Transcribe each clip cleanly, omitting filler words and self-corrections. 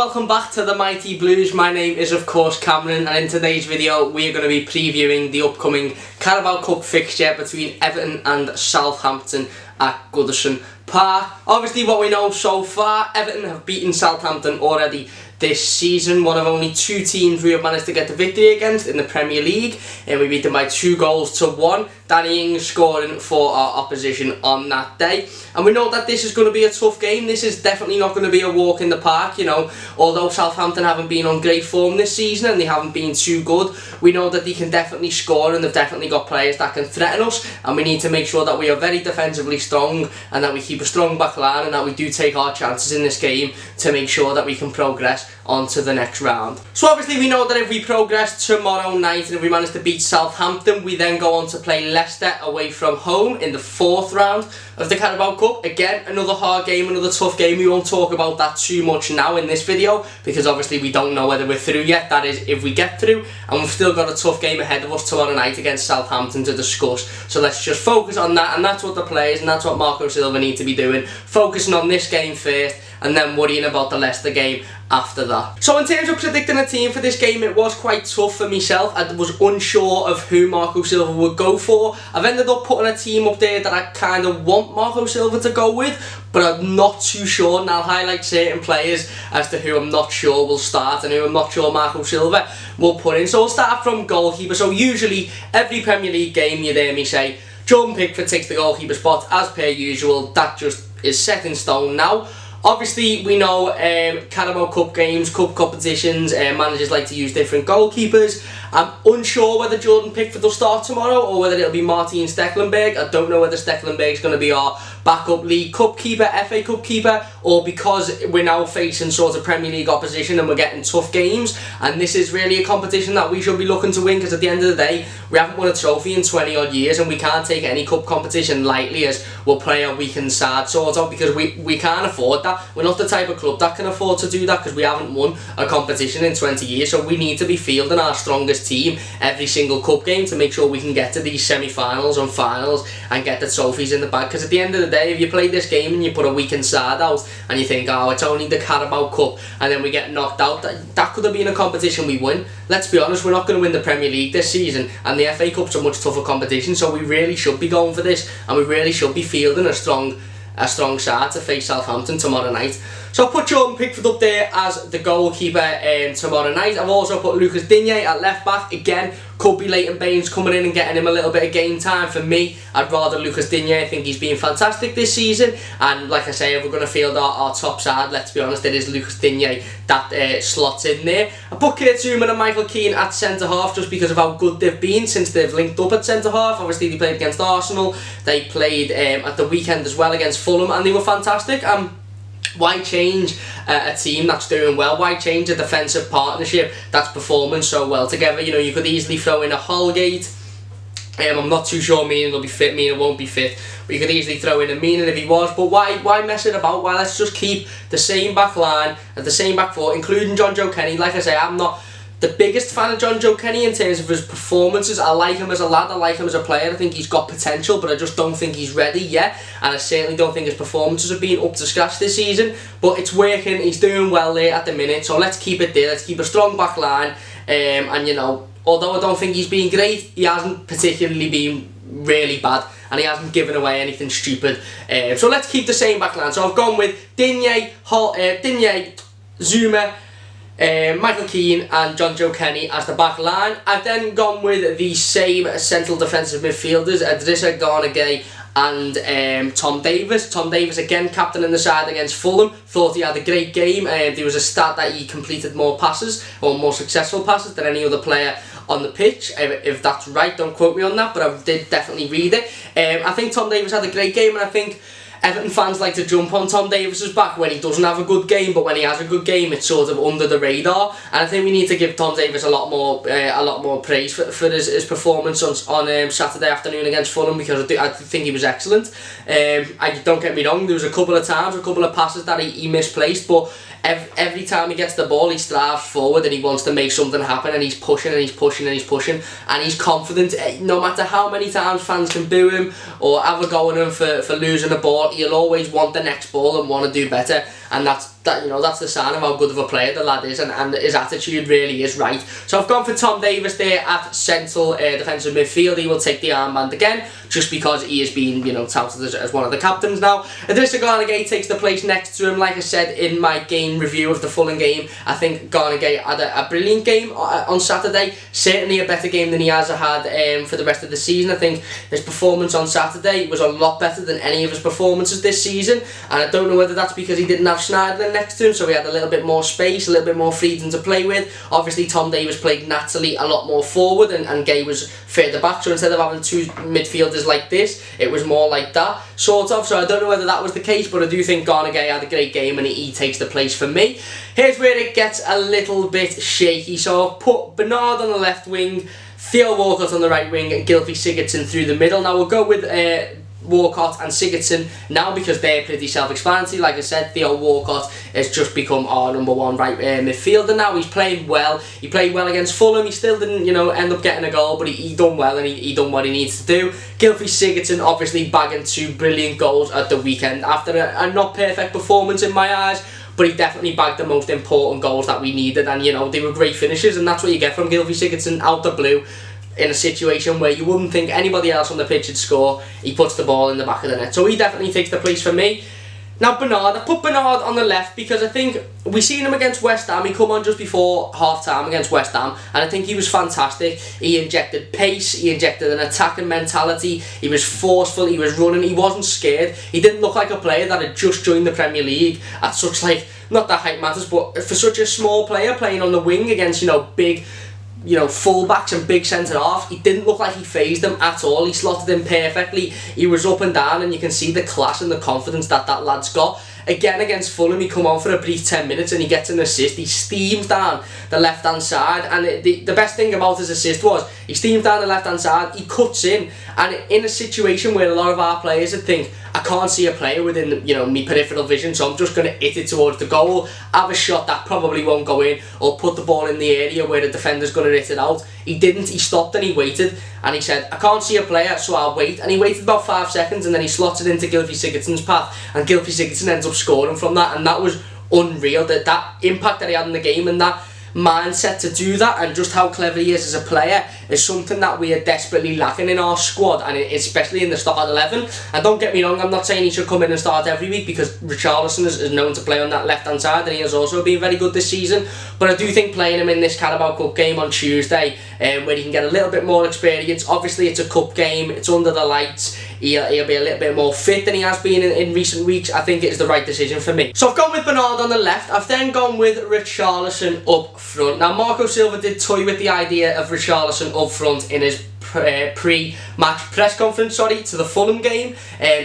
welcome back to the Mighty Blues. My name is of course Cameron, and in today's video we are going to be previewing the upcoming Carabao Cup fixture between Everton and Southampton at Goodison Park. Obviously what we know so far, Everton have beaten Southampton already this season, one of only two teams we have managed to get the victory against in the Premier League, and we beat them by 2-1. Danny Ings scoring for our opposition on that day. And we know that this is going to be a tough game. This is definitely not going to be a walk in the park, you know. Although Southampton haven't been on great form this season and they haven't been too good, we know that they can definitely score and they've definitely got players that can threaten us, and we need to make sure that we are very defensively strong and that we keep a strong back line and that we do take our chances in this game to make sure that we can progress on to the next round. So obviously we know that if we progress tomorrow night and if we manage to beat Southampton, we then go on to play Leicester away from home in the 4th round of the Carabao Cup. Again, another hard game, another tough game. We won't talk about that too much now in this video because obviously we don't know whether we're through yet. That is if we get through, and we've still got a tough game ahead of us tomorrow night against Southampton to discuss. So let's just focus on that, and that's what the players and that's what Marco Silva need to be doing, focusing on this game first and then worrying about the Leicester game after that. So in terms of predicting a team for this game, it was quite tough for myself. I was unsure of who Marco Silva would go for. I've ended up putting a team up there that I kind of want Marco Silva to go with, but I'm not too sure, and I'll highlight certain players as to who I'm not sure will start and who I'm not sure Marco Silva will put in. So we'll start from goalkeeper. So usually every Premier League game you'd hear me say Jordan Pickford takes the goalkeeper spot as per usual. That just is set in stone now. Obviously, we know Carabao Cup games, cup competitions, managers like to use different goalkeepers. I'm unsure whether Jordan Pickford will start tomorrow or whether it'll be Martin Stekelenburg. I don't know whether Stekelenburg's going to be our backup League Cup keeper, FA Cup keeper, or because we're now facing sort of Premier League opposition and we're getting tough games, and this is really a competition that we should be looking to win, because at the end of the day, we haven't won a trophy in 20 odd years and we can't take any cup competition lightly, as we'll play a weakened side sort of, because we can't afford that. We're not the type of club that can afford to do that because we haven't won a competition in 20 years, so we need to be fielding our strongest team every single cup game to make sure we can get to these semi-finals and finals and get the trophies in the bag. Because at the end of the day, if you play this game and you put a weakened side out and you think, oh, it's only the Carabao Cup, and then we get knocked out, that could have been a competition we win. Let's be honest, we're not going to win the Premier League this season, and the FA Cup's a much tougher competition, so we really should be going for this, and we really should be fielding a strong side to face Southampton tomorrow night. So I put Jordan Pickford up there as the goalkeeper tomorrow night. I've also put Lucas Digne at left back. Again, could be Leighton Baines coming in and getting him a little bit of game time. For me, I'd rather Lucas Digne. I think he's been fantastic this season, and like I say, if we're going to field our top side, let's be honest, it is Lucas Digne that slots in there. I put Kurt Zouma and Michael Keane at centre half just because of how good they've been since they've linked up at centre half. Obviously they played against Arsenal, they played at the weekend as well against Fulham, and they were fantastic. Why change a team that's doing well? Why change a defensive partnership that's performing so well together? You know, you could easily throw in a Holgate. I'm not too sure Mina will be fit, Mina won't be fit, but you could easily throw in a Mina if he was. But why mess it about? Why let's just keep the same back line and the same back four, including John Joe Kenny. Like I say, I'm not the biggest fan of John Joe Kenny in terms of his performances. I like him as a lad, I like him as a player, I think he's got potential, but I just don't think he's ready yet, and I certainly don't think his performances have been up to scratch this season. But it's working, he's doing well there at the minute, so let's keep it there, let's keep a strong back line, and you know, although I don't think he's been great, he hasn't particularly been really bad, and he hasn't given away anything stupid, so let's keep the same back line. So I've gone with Digne, Zouma, Michael Keane and John Joe Kenny as the back line. I've then gone with the same central defensive midfielders, Idrissa Gana Gueye and Tom Davies. Tom Davies again captain in the side against Fulham. Thought he had a great game. There was a stat that he completed more passes, or more successful passes, than any other player on the pitch. If that's right, don't quote me on that, but I did definitely read it. I think Tom Davies had a great game, and I think Everton fans like to jump on Tom Davies's back when he doesn't have a good game, but when he has a good game, it's sort of under the radar. And I think we need to give Tom Davies a lot more praise for his performance on Saturday afternoon against Fulham, because I think he was excellent. Don't get me wrong, there was a couple of times, a couple of passes that he misplaced, but every time he gets the ball, he strives forward and he wants to make something happen, and he's pushing and he's pushing and he's pushing, and he's confident. No matter how many times fans can boo him or have a go at him for losing the ball, he'll always want the next ball and want to do better, and that's that's the sign of how good of a player the lad is, and his attitude really is right. So I've gone for Tom Davies there at central defensive midfield. He will take the armband again, just because he is being, touted as one of the captains now. Idrissa Gana Gueye takes the place next to him. Like I said in my game review of the Fulham game, I think Gana Gueye had a brilliant game on Saturday. Certainly a better game than he has had for the rest of the season. I think his performance on Saturday was a lot better than any of his performances this season, and I don't know whether that's because he didn't have Schneiderlin next to him, so he had a little bit more space, a little bit more freedom to play with. Obviously Tom Davies played naturally a lot more forward, and Gueye was further back, so instead of having two midfielders like this, it was more like that, sort of. So I don't know whether that was the case, but I do think Gana Gueye had a great game, and he takes the place for me. Here's where it gets a little bit shaky. So I've put Bernard on the left wing, Theo Walcott on the right wing, and Gylfi Sigurdsson through the middle. Now we'll go with Walcott and Sigurdsson now, because they're pretty self-explanatory. Like I said, Theo Walcott has just become our number one right midfielder now. He's playing well. He played well against Fulham. He still didn't, end up getting a goal, but he done well, and he done what he needs to do. Gylfi Sigurdsson obviously bagging 2 brilliant goals at the weekend after a not perfect performance in my eyes, but he definitely bagged the most important goals that we needed, and they were great finishes, and that's what you get from Gylfi Sigurdsson out the blue. In a situation where you wouldn't think anybody else on the pitch would score, he puts the ball in the back of the net. So he definitely takes the place for me. Now Bernard, I put Bernard on the left because I think we seen him against West Ham. He come on just before half time against West Ham, and I think he was fantastic. He injected pace, he injected an attacking mentality, he was forceful, he was running, he wasn't scared. He didn't look like a player that had just joined the Premier League at such, not that height matters, but for such a small player playing on the wing against, big full-backs and big centre-half, he didn't look like he phased them at all. He slotted in perfectly. He was up and down, and you can see the class and the confidence that lad's got. Again, against Fulham, he come on for a brief 10 minutes and he gets an assist. He steams down the left-hand side, and the best thing about his assist was he steams down the left-hand side, he cuts in, and in a situation where a lot of our players would think, I can't see a player within, me peripheral vision, so I'm just going to hit it towards the goal, have a shot that probably won't go in, or put the ball in the area where the defender's going to hit it out. He didn't. He stopped and he waited, and he said, I can't see a player, so I'll wait. And he waited about 5 seconds, and then he slots it into Gylfi Sigurdsson's path, and Gylfi Sigurdsson ends up scoring from that, and that was unreal. That impact that he had in the game, and that mindset to do that, and just how clever he is as a player, is something that we are desperately lacking in our squad, and especially in the start 11. And don't get me wrong, I'm not saying he should come in and start every week, because Richarlison is known to play on that left hand side, and he has also been very good this season. But I do think playing him in this Carabao Cup game on Tuesday, where he can get a little bit more experience, obviously it's a cup game, it's under the lights, he'll be a little bit more fit than he has been in recent weeks. I think it is the right decision for me. So I've gone with Bernard on the left. I've then gone with Richarlison up front. Now Marco Silva did toy with the idea of Richarlison up front in his pre-match press conference, to the Fulham game.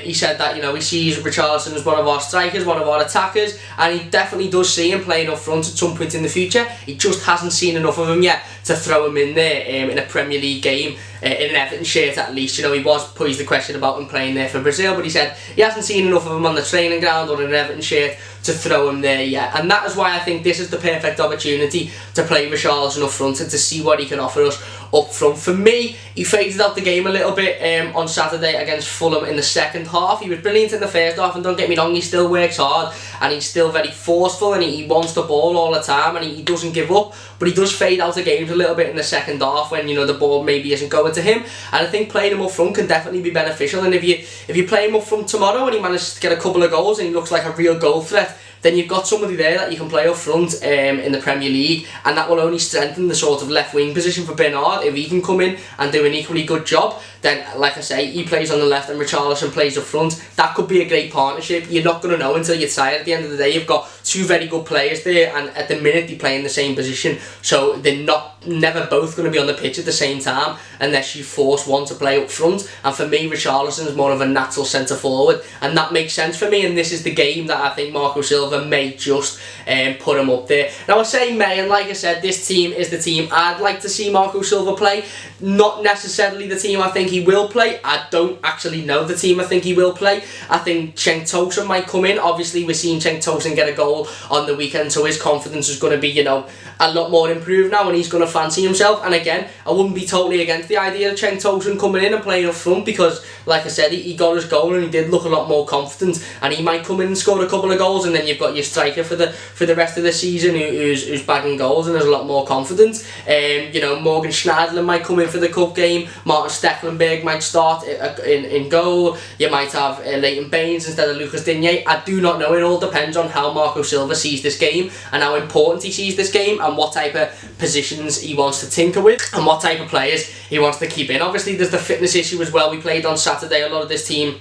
He said that he sees Richarlison as one of our strikers, one of our attackers, and he definitely does see him playing up front at some point in the future. He just hasn't seen enough of him yet to throw him in there in a Premier League game, in an Everton shirt at least. He was posed the question about him playing there for Brazil, but he said he hasn't seen enough of him on the training ground or in an Everton shirt to throw him there yet. And that is why I think this is the perfect opportunity to play Richarlison up front and to see what he can offer us up front. For me, he faded out the game a little bit on Saturday against Fulham in the second half. He was brilliant in the first half, and don't get me wrong, he still works hard, and he's still very forceful, and he wants the ball all the time, and he doesn't give up. But he does fade out the games a little bit in the second half when the ball maybe isn't going to him. And I think playing him up front can definitely be beneficial. And if you play him up front tomorrow and he manages to get a couple of goals and he looks like a real goal threat, then you've got somebody there that you can play up front in the Premier League, and that will only strengthen the sort of left wing position for Bernard. If he can come in and do an equally good job, then like I say, he plays on the left and Richarlison plays up front. That could be a great partnership. You're not going to know until you're tired. At the end of the day, you've got two very good players there, and at the minute they play in the same position, so they're never both going to be on the pitch at the same time unless you force one to play up front. And for me, Richarlison is more of a natural centre forward, and that makes sense for me. And this is the game that I think Marco Silva may just put him up there. Now I say may, and like I said, this team is the team I'd like to see Marco Silva play, not necessarily the team I think he will play. I don't actually know the team I think he will play. I think Cenk Tosun might come in. Obviously we're seeing Cenk Tosun get a goal on the weekend, so his confidence is going to be a lot more improved now, and he's going to fancy himself. And again, I wouldn't be totally against the idea of Cenk Tosun coming in and playing up front, because like I said, he got his goal and he did look a lot more confident, and he might come in and score a couple of goals. And then you've got your striker for the rest of the season who's bagging goals and is a lot more confident. You know, Morgan Schneiderlin might come in for the cup game. Martin Stecklenburg might start in goal. You might have Leighton Baines instead of Lucas Digne. I do not know. It all depends on how Marco Silva sees this game and how important he sees this game and what type of positions he wants to tinker with and what type of players he wants to keep in. Obviously, there's the fitness issue as well. We played on Saturday. A lot of this team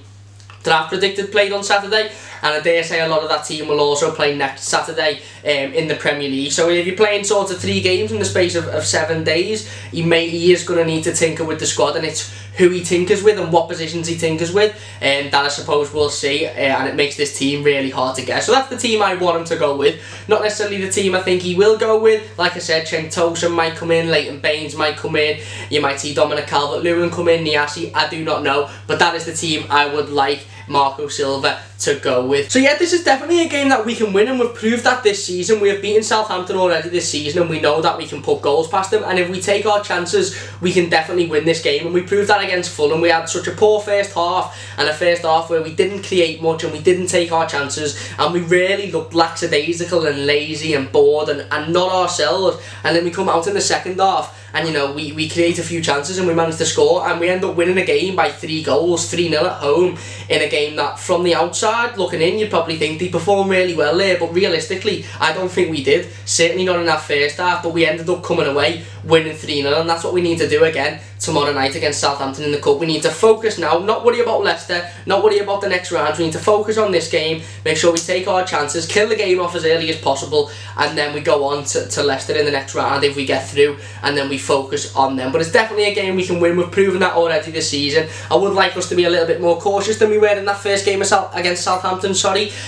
that I've predicted played on Saturday, and I dare say a lot of that team will also play next Saturday in the Premier League. So if you're playing sort of 3 games in the space of 7 days, he is going to need to tinker with the squad, and it's who he tinkers with and what positions he tinkers with, and that I suppose we'll see, and it makes this team really hard to guess. So that's the team I want him to go with, not necessarily the team I think he will go with. Like I said, Cenk Tosun might come in, Leighton Baines might come in, you might see Dominic Calvert-Lewin come in, Niasse, I do not know, but that is the team I would like Marco Silva to go with. So yeah, this is definitely a game that we can win, and we've proved that this season. We have beaten Southampton already this season, and we know that we can put goals past them, and if we take our chances, we can definitely win this game, and we proved that against Fulham. We had such a poor first half, and a first half where we didn't create much and we didn't take our chances, and we really looked lackadaisical and lazy and bored and not ourselves, and then we come out in the second half and, you know, we create a few chances and we manage to score, and we end up winning a game by 3 goals, 3-0 at home, in a game that from the outside looking in you'd probably think they performed really well there, but realistically I don't think we did. Certainly not in that first half, but we ended up coming away winning 3-0, and that's what we need to do again tomorrow night against Southampton in the cup. We need to focus now, not worry about Leicester, not worry about the next round. We need to focus on this game, make sure we take our chances, kill the game off as early as possible, and then we go on to Leicester in the next round if we get through, and then we focus on them. But it's definitely a game we can win. We've proven that already this season. I would like us to be a little bit more cautious than we were in that first game against Southampton,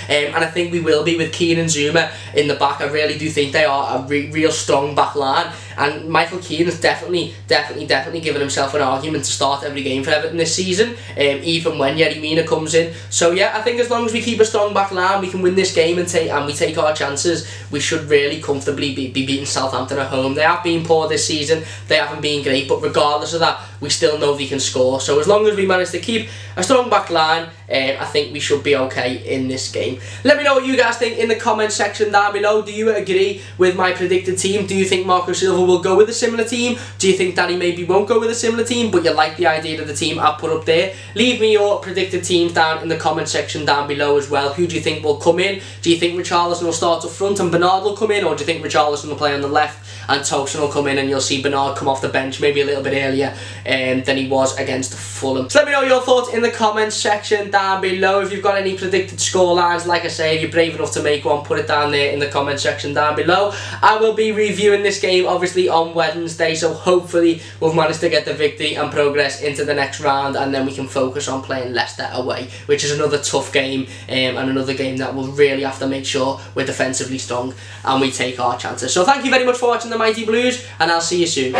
and I think we will be with Keane and Zuma in the back. I really do think they are a real strong back line, and Michael Keane has definitely given himself an argument to start every game for Everton this season, even when Yerry Mina comes in. So yeah, I think as long as we keep a strong back line, we can win this game, and we take our chances, we should really comfortably be beating Southampton at home. They have been poor this season, they haven't been great, but regardless of that, we still know they can score. So as long as we manage to keep a strong back line, I think we should be okay in this game. Let me know what you guys think in the comment section down below. Do you agree with my predicted team? Do you think Marco Silva will go with a similar team? Do you think that he maybe won't go with a similar team, but you like the idea of the team I've put up there? Leave me your predicted teams down in the comment section down below as well. Who do you think will come in? Do you think Richarlison will start up front and Bernard will come in, or do you think Richarlison will play on the left and Tosun will come in and you'll see Bernard come off the bench maybe a little bit earlier than he was against Fulham? So let me know your thoughts in the comments section down below. If you've got any predicted score lines, like I say, if you're brave enough to make one, put it down there in the comment section down below. I will be reviewing this game obviously on Wednesday, so hopefully we've managed to get the victory and progress into the next round, and then we can focus on playing Leicester away, which is another tough game, and another game that we'll really have to make sure we're defensively strong and we take our chances. So thank you very much for watching the Mighty Blues, and I'll see you soon.